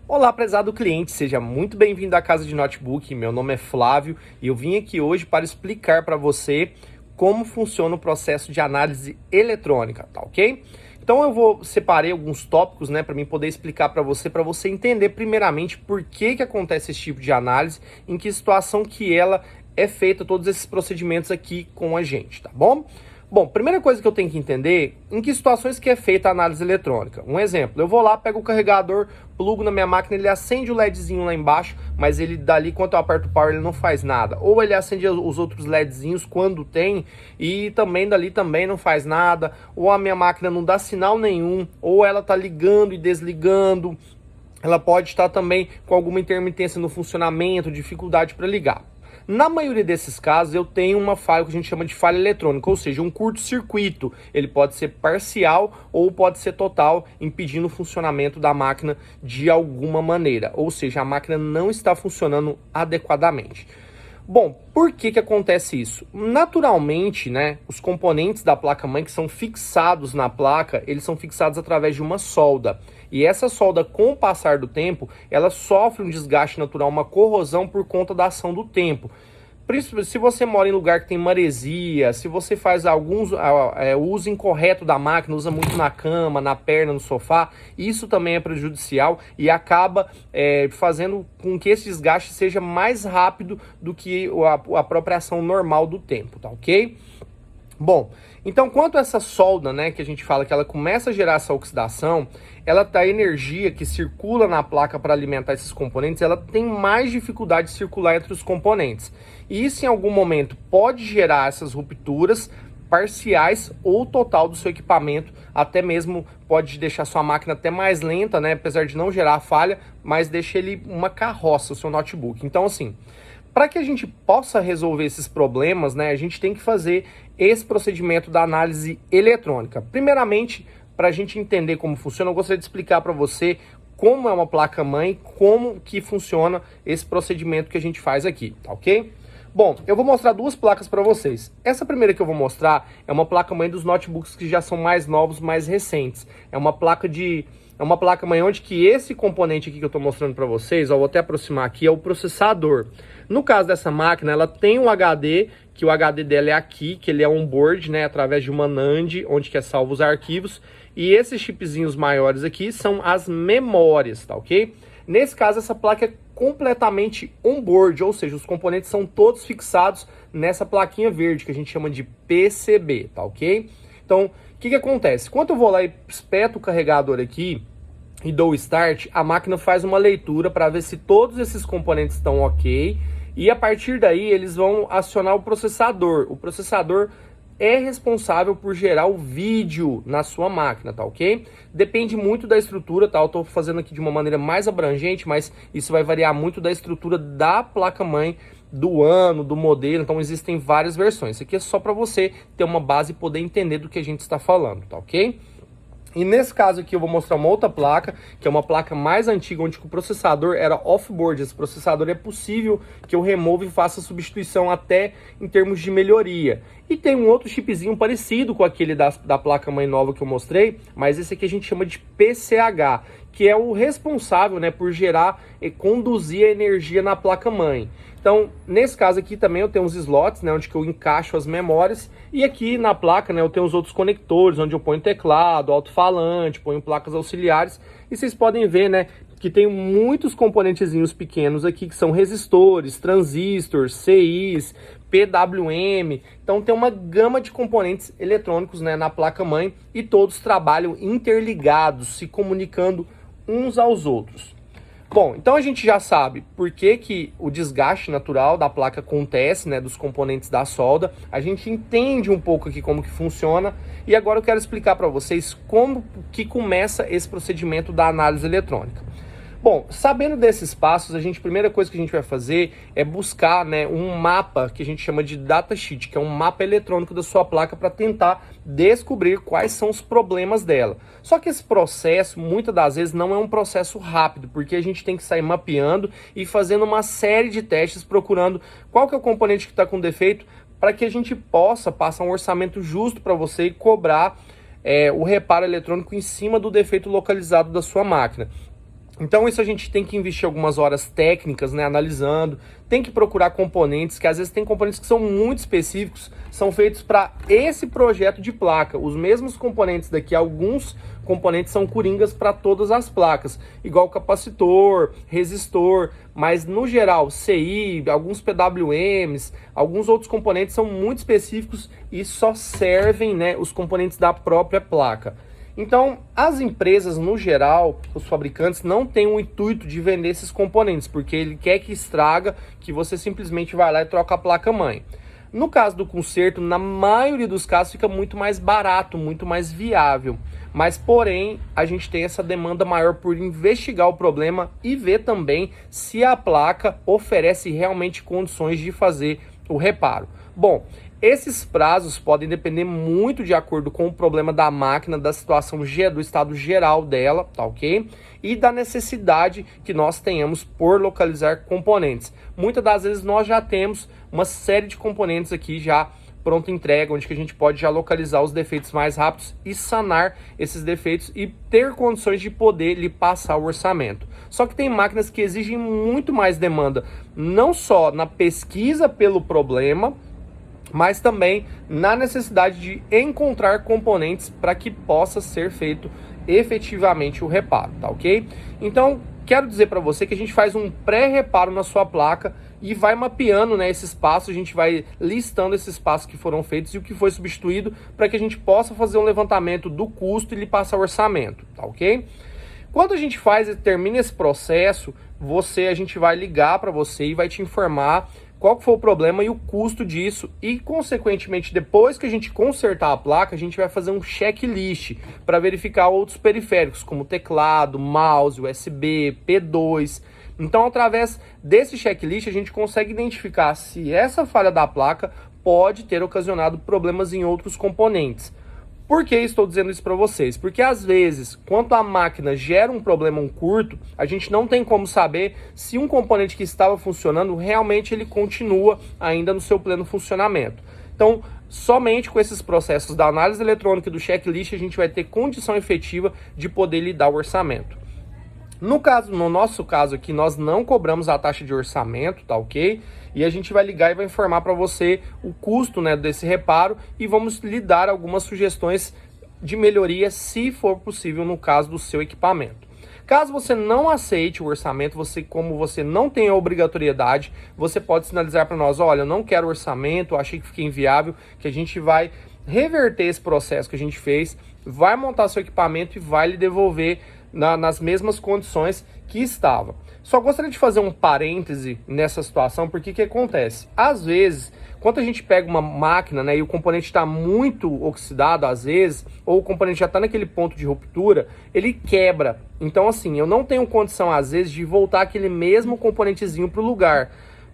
Olá, prezado cliente, seja muito bem-vindo à Casa de Notebook. Meu nome é Flávio e eu vim aqui hoje para explicar para você como funciona o processo de análise eletrônica, tá ok? Então separei alguns tópicos, né, para mim poder explicar para você entender primeiramente por que acontece esse tipo de análise, em que situação que ela é feita, todos esses procedimentos aqui com a gente, tá bom? Bom, primeira coisa que eu tenho que entender, em que situações que é feita a análise eletrônica. Um exemplo, eu vou lá, pego o carregador, plugo na minha máquina, ele acende o LEDzinho lá embaixo, mas ele dali, quando eu aperto o power, ele não faz nada. Ou ele acende os outros LEDzinhos quando tem, e também dali também não faz nada. Ou a minha máquina não dá sinal nenhum, ou ela tá ligando e desligando. Ela pode estar também com alguma intermitência no funcionamento, dificuldade para ligar. Na maioria desses casos, eu tenho uma falha que a gente chama de falha eletrônica, ou seja, um curto-circuito. Ele pode ser parcial ou pode ser total, impedindo o funcionamento da máquina de alguma maneira. Ou seja, a máquina não está funcionando adequadamente. Bom, por que acontece isso? Naturalmente, né, os componentes da placa-mãe que são fixados na placa, eles são fixados através de uma solda. E essa solda, com o passar do tempo, ela sofre um desgaste natural, uma corrosão por conta da ação do tempo. Se você mora em lugar que tem maresia, se você faz uso incorreto da máquina, usa muito na cama, na perna, no sofá, isso também é prejudicial e acaba fazendo com que esse desgaste seja mais rápido do que a própria ação normal do tempo, tá ok? Bom, então quanto a essa solda, né, que a gente fala que ela começa a gerar essa oxidação, a energia que circula na placa para alimentar esses componentes, ela tem mais dificuldade de circular entre os componentes. E isso em algum momento pode gerar essas rupturas parciais ou total do seu equipamento, até mesmo pode deixar sua máquina até mais lenta, né, apesar de não gerar falha, mas deixa ele uma carroça, o seu notebook. Então assim, para que a gente possa resolver esses problemas, né, a gente tem que fazer esse procedimento da análise eletrônica. Primeiramente, para a gente entender como funciona, eu gostaria de explicar para você como é uma placa-mãe, como que funciona esse procedimento que a gente faz aqui, tá ok? Bom, eu vou mostrar duas placas para vocês. Essa primeira que eu vou mostrar é uma placa-mãe dos notebooks que já são mais novos, mais recentes. É uma placa-mãe onde que esse componente aqui que eu estou mostrando para vocês, ó, vou até aproximar aqui, é o processador. No caso dessa máquina, ela tem um HD, que o HD dela é aqui, que ele é on-board, né, através de uma NAND, onde que é salvo os arquivos. E esses chipzinhos maiores aqui são as memórias, tá ok? Nesse caso, essa placa é completamente on-board, ou seja, os componentes são todos fixados nessa plaquinha verde, que a gente chama de PCB, tá ok? Então, o que acontece? Quando eu vou lá e espeto o carregador aqui e dou o start, a máquina faz uma leitura para ver se todos esses componentes estão ok, e a partir daí eles vão acionar o processador. O processador é responsável por gerar o vídeo na sua máquina, tá ok? Depende muito da estrutura, tá? Eu tô fazendo aqui de uma maneira mais abrangente, mas isso vai variar muito da estrutura da placa-mãe, do ano, do modelo, então existem várias versões. Isso aqui é só para você ter uma base e poder entender do que a gente está falando, tá ok? E nesse caso aqui eu vou mostrar uma outra placa, que é uma placa mais antiga, onde o processador era off-board. Esse processador é possível que eu remova e faça substituição até em termos de melhoria. E tem um outro chipzinho parecido com aquele da placa-mãe nova que eu mostrei, mas esse aqui a gente chama de PCH, que é o responsável, né, por gerar e conduzir a energia na placa-mãe. Então, nesse caso aqui também eu tenho uns slots, né, onde que eu encaixo as memórias, e aqui na placa, né, eu tenho os outros conectores, onde eu ponho teclado, alto-falante, ponho placas auxiliares, e vocês podem ver, né, que tem muitos componentezinhos pequenos aqui, que são resistores, transistores, CIs, PWM, então tem uma gama de componentes eletrônicos, né, na placa-mãe, e todos trabalham interligados, se comunicando uns aos outros. Bom, então a gente já sabe por que o desgaste natural da placa acontece, né, dos componentes da solda. A gente entende um pouco aqui como que funciona e agora eu quero explicar para vocês como que começa esse procedimento da análise eletrônica. Bom, sabendo desses passos, a primeira coisa que a gente vai fazer é buscar, né, um mapa que a gente chama de datasheet, que é um mapa eletrônico da sua placa para tentar descobrir quais são os problemas dela. Só que esse processo, muitas das vezes, não é um processo rápido, porque a gente tem que sair mapeando e fazendo uma série de testes, procurando qual que é o componente que está com defeito, para que a gente possa passar um orçamento justo para você e cobrar o reparo eletrônico em cima do defeito localizado da sua máquina. Então isso a gente tem que investir algumas horas técnicas, né, analisando, tem que procurar componentes, que às vezes tem componentes que são muito específicos, são feitos para esse projeto de placa. Os mesmos componentes daqui, alguns componentes são coringas para todas as placas, igual capacitor, resistor, mas no geral CI, alguns PWMs, alguns outros componentes são muito específicos e só servem, né, os componentes da própria placa. Então, as empresas, no geral, os fabricantes, não têm o intuito de vender esses componentes, porque ele quer que estraga, que você simplesmente vai lá e troca a placa-mãe. No caso do conserto, na maioria dos casos, fica muito mais barato, muito mais viável. Mas, porém, a gente tem essa demanda maior por investigar o problema e ver também se a placa oferece realmente condições de fazer o reparo. Bom, esses prazos podem depender muito de acordo com o problema da máquina, da situação do estado geral dela, tá ok? E da necessidade que nós tenhamos por localizar componentes. Muitas das vezes nós já temos uma série de componentes aqui já pronta entrega, onde que a gente pode já localizar os defeitos mais rápidos e sanar esses defeitos e ter condições de poder lhe passar o orçamento. Só que tem máquinas que exigem muito mais demanda, não só na pesquisa pelo problema, mas também na necessidade de encontrar componentes para que possa ser feito efetivamente o reparo, tá ok? Então, quero dizer para você que a gente faz um pré-reparo na sua placa e vai mapeando, né, esses passos, a gente vai listando esses passos que foram feitos e o que foi substituído para que a gente possa fazer um levantamento do custo e lhe passar o orçamento, tá ok? Quando a gente faz e termina esse processo, a gente vai ligar para você e vai te informar qual foi o problema e o custo disso e, consequentemente, depois que a gente consertar a placa, a gente vai fazer um checklist para verificar outros periféricos, como teclado, mouse, USB, P2. Então, através desse checklist, a gente consegue identificar se essa falha da placa pode ter ocasionado problemas em outros componentes. Por que estou dizendo isso para vocês? Porque às vezes, quando a máquina gera um problema, um curto, a gente não tem como saber se um componente que estava funcionando, realmente ele continua ainda no seu pleno funcionamento. Então, somente com esses processos da análise eletrônica e do checklist, a gente vai ter condição efetiva de poder lhe dar o orçamento. No nosso caso aqui, nós não cobramos a taxa de orçamento, tá ok? E a gente vai ligar e vai informar para você o custo, né, desse reparo e vamos lhe dar algumas sugestões de melhoria, se for possível, no caso do seu equipamento. Caso você não aceite o orçamento, como você não tem a obrigatoriedade, você pode sinalizar para nós, olha, eu não quero orçamento, achei que fica inviável, que a gente vai reverter esse processo que a gente fez, vai montar seu equipamento e vai lhe devolver nas mesmas condições que estava. Só gostaria de fazer um parêntese nessa situação, porque o que acontece? Às vezes, quando a gente pega uma máquina, né, e o componente está muito oxidado, às vezes, ou o componente já está naquele ponto de ruptura, ele quebra. Então, assim, eu não tenho condição, às vezes, de voltar aquele mesmo componentezinho para o lugar.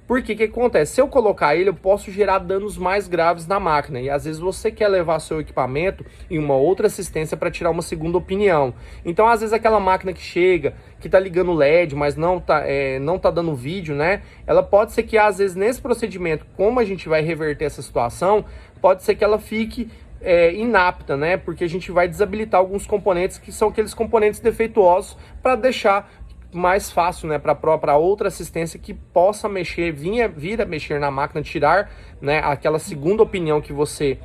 Porque o que acontece? Se eu colocar ele, eu posso gerar danos mais graves na máquina. E às vezes você quer levar seu equipamento em uma outra assistência para tirar uma segunda opinião. Então, às vezes, aquela máquina que chega, que tá ligando LED, mas não tá dando vídeo, né? Ela pode ser que, às vezes, nesse procedimento, como a gente vai reverter essa situação, pode ser que ela fique inapta, né? Porque a gente vai desabilitar alguns componentes que são aqueles componentes defeituosos para deixar mais fácil, né, para outra assistência que possa vir a mexer na máquina, tirar, né, aquela segunda opinião que você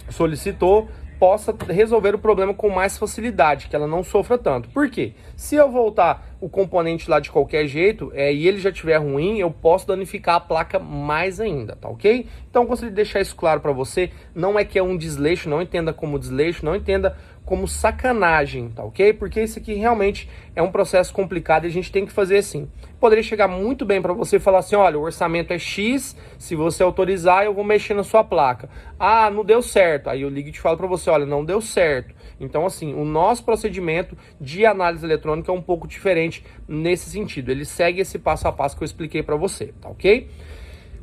solicitou, possa resolver o problema com mais facilidade, que ela não sofra tanto. Por quê? Se eu voltar o componente lá de qualquer jeito e ele já estiver ruim, eu posso danificar a placa mais ainda, tá ok? Então eu gostaria de deixar isso claro para você, não é que é um desleixo, não entenda como desleixo, não entenda como sacanagem, tá ok? Porque isso aqui realmente é um processo complicado e a gente tem que fazer assim. Poderia chegar muito bem para você e falar assim, olha, o orçamento é X, se você autorizar eu vou mexer na sua placa. Ah, não deu certo. Aí eu ligo e te falo para você, olha, não deu certo. Então assim, o nosso procedimento de análise eletrônica é um pouco diferente nesse sentido. Ele segue esse passo a passo que eu expliquei para você, tá ok?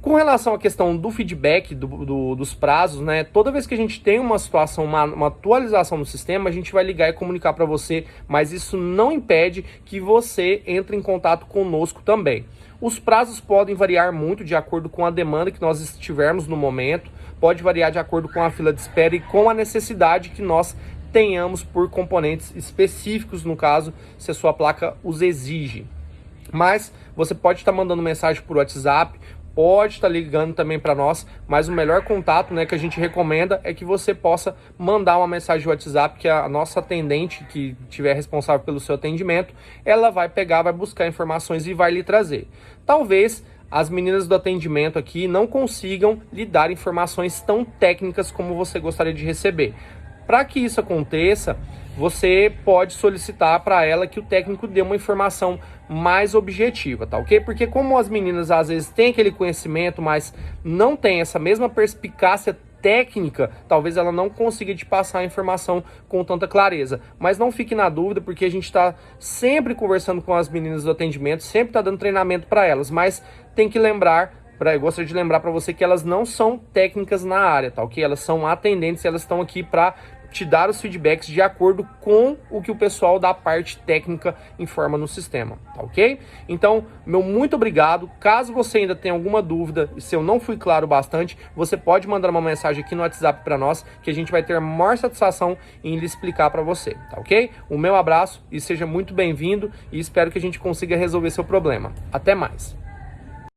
Com relação à questão do feedback, dos prazos, né? Toda vez que a gente tem uma situação, uma atualização no sistema, a gente vai ligar e comunicar para você, mas isso não impede que você entre em contato conosco também. Os prazos podem variar muito de acordo com a demanda que nós estivermos no momento, pode variar de acordo com a fila de espera e com a necessidade que nós tenhamos por componentes específicos, no caso, se a sua placa os exige. Mas você pode estar mandando mensagem por WhatsApp, pode estar ligando também para nós, mas o melhor contato, né, que a gente recomenda é que você possa mandar uma mensagem de WhatsApp, que a nossa atendente que estiver responsável pelo seu atendimento, ela vai pegar, vai buscar informações e vai lhe trazer. Talvez as meninas do atendimento aqui não consigam lhe dar informações tão técnicas como você gostaria de receber. Para que isso aconteça, você pode solicitar para ela que o técnico dê uma informação mais objetiva, tá ok? Porque como as meninas às vezes têm aquele conhecimento, mas não tem essa mesma perspicácia técnica, talvez ela não consiga te passar a informação com tanta clareza. Mas não fique na dúvida, porque a gente está sempre conversando com as meninas do atendimento, sempre está dando treinamento para elas, mas tem que lembrar, eu gostaria de lembrar para você que elas não são técnicas na área, tá ok? Elas são atendentes, elas estão aqui para te dar os feedbacks de acordo com o que o pessoal da parte técnica informa no sistema, tá ok? Então, meu muito obrigado. Caso você ainda tenha alguma dúvida e se eu não fui claro bastante, você pode mandar uma mensagem aqui no WhatsApp para nós, que a gente vai ter a maior satisfação em lhe explicar para você, tá ok? O meu abraço e seja muito bem-vindo, e espero que a gente consiga resolver seu problema. Até mais!